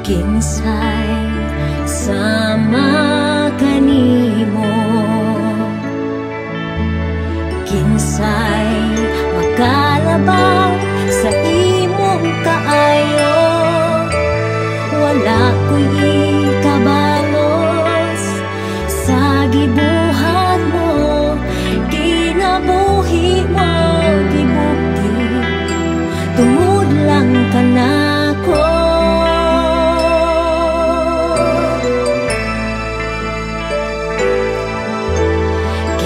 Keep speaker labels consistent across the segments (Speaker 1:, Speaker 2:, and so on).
Speaker 1: Kinsay sama kanimo, kinsay makalabaw sa imong kaayo. Wala ko'y ikabalos sa gibuhat mo, kinabuhi mo gibukti, tungod lang kanako.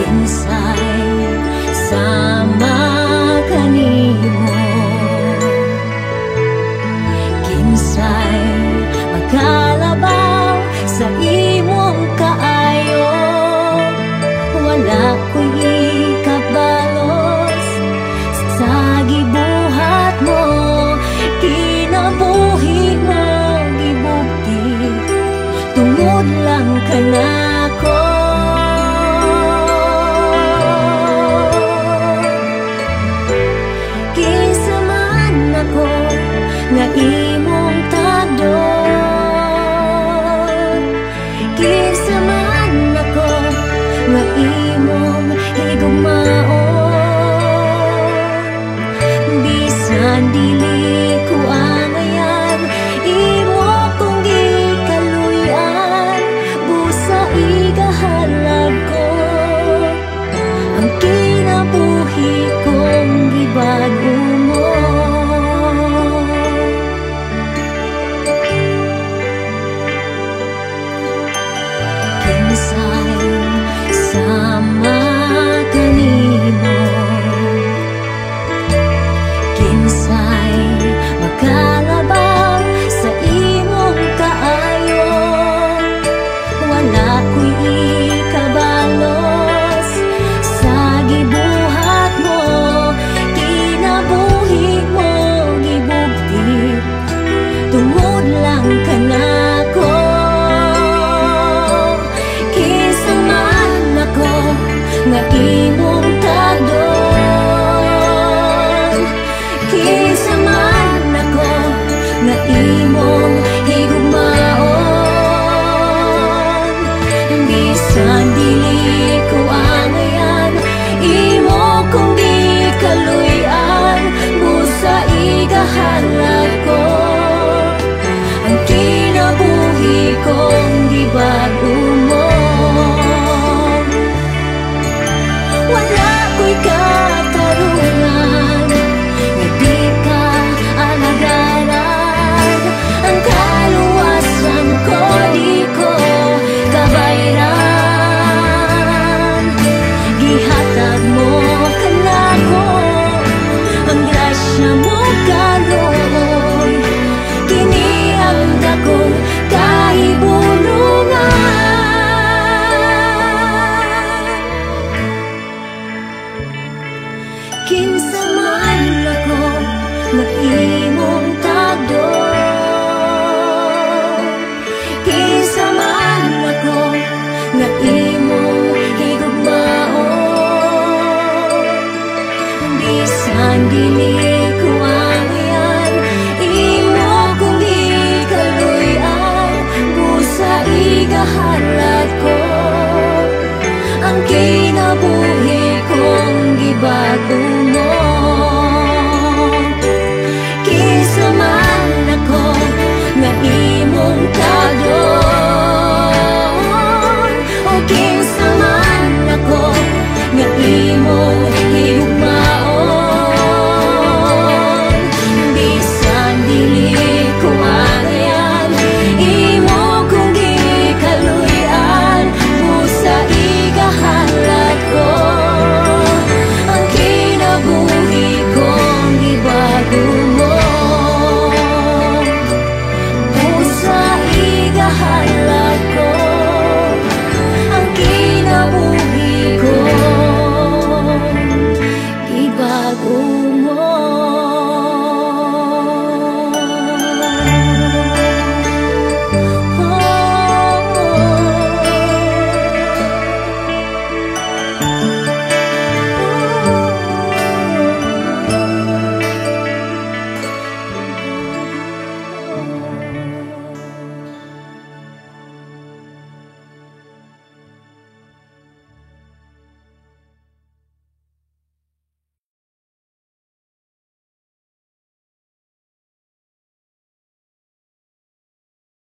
Speaker 1: Kinsay sama kanimo, kinsay magkalabaw sa imong kaayo. Wala ko'y ikabalos sa gibuhat mo, kinabuhi mo gibukti, tungod lang kanako. Nga imong tagdon, kinsa man ako nga imong higugmaon. Bisan dili ko angayan, imo kong gikaluyan, busa igahalag ko ang kinabuhi kong gibag-o mo. Sama kanimo, kinsay makalabaw sa imong kaayo. Wala ko'y ikabalos sa gibuhat mo, kinabuhi mo gibukti, tungod lang kanako. Nga imong tagdon, kinsa man ako nga imong higugmaon. Bisan dili ko angayan, imo kong gikaluyan, busa igahalag ko ang kinabuhi kong gibag-o mo. Wala ko'y katarungan, nga di ka alagaran. Ang kaluwasan ko di ko kabayran. Gihatag mo kanako ang grasya mo karon, kini ang dakong kahibuan.